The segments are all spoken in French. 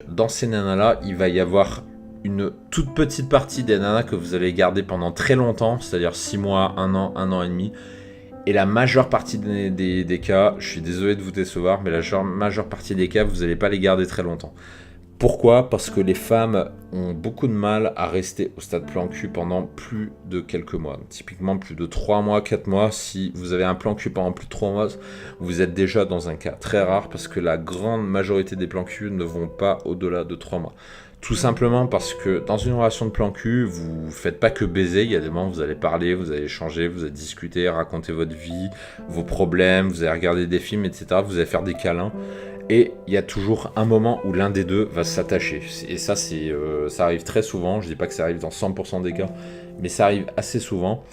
Dans ces nanas-là, il va y avoir une toute petite partie des nanas que vous allez garder pendant très longtemps, c'est-à-dire 6 mois, 1 an et demi. Et la majeure partie des cas, je suis désolé de vous décevoir, mais la majeure partie des cas, vous n'allez pas les garder très longtemps. Pourquoi? Parce que les femmes ont beaucoup de mal à rester au stade plan cul pendant plus de quelques mois. Typiquement plus de 3 mois, 4 mois. Si vous avez un plan cul pendant plus de 3 mois, vous êtes déjà dans un cas très rare parce que la grande majorité des plans cul ne vont pas au-delà de 3 mois. Tout simplement parce que dans une relation de plan cul, vous ne faites pas que baiser. Il y a des moments où vous allez parler, vous allez échanger, vous allez discuter, raconter votre vie, vos problèmes, vous allez regarder des films, etc. Vous allez faire des câlins. Et il y a toujours un moment où l'un des deux va s'attacher. Et ça, ça arrive très souvent. Je ne dis pas que ça arrive dans 100% des cas, mais ça arrive assez souvent.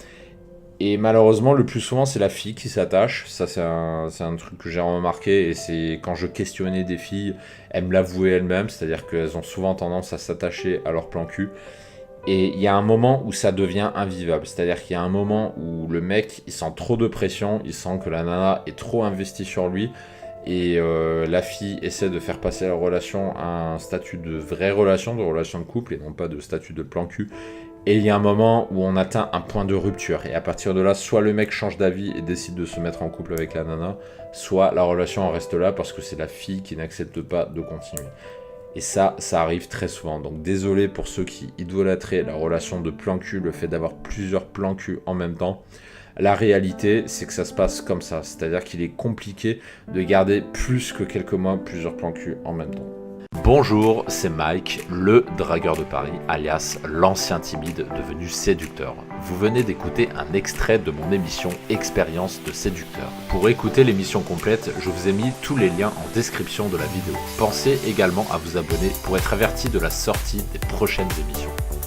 Et malheureusement, le plus souvent, c'est la fille qui s'attache. Ça, c'est un truc que j'ai remarqué. Et c'est quand je questionnais des filles, elles me l'avouaient elles-mêmes. C'est-à-dire qu'elles ont souvent tendance à s'attacher à leur plan cul. Et il y a un moment où ça devient invivable. C'est-à-dire qu'il y a un moment où le mec, il sent trop de pression. Il sent que la nana est trop investie sur lui. Et la fille essaie de faire passer la relation à un statut de vraie relation, de relation de couple, et non pas de statut de plan cul. Et il y a un moment où on atteint un point de rupture. Et à partir de là, soit le mec change d'avis et décide de se mettre en couple avec la nana, soit la relation en reste là parce que c'est la fille qui n'accepte pas de continuer. Et ça arrive très souvent. Donc désolé pour ceux qui idolâtraient la relation de plan cul, le fait d'avoir plusieurs plans cul en même temps. La réalité, c'est que ça se passe comme ça. C'est-à-dire qu'il est compliqué de garder plus que quelques mois plusieurs plans cul en même temps. Bonjour, c'est Mike, le dragueur de Paris, alias l'ancien timide devenu séducteur. Vous venez d'écouter un extrait de mon émission Expérience de séducteur. Pour écouter l'émission complète, je vous ai mis tous les liens en description de la vidéo. Pensez également à vous abonner pour être averti de la sortie des prochaines émissions.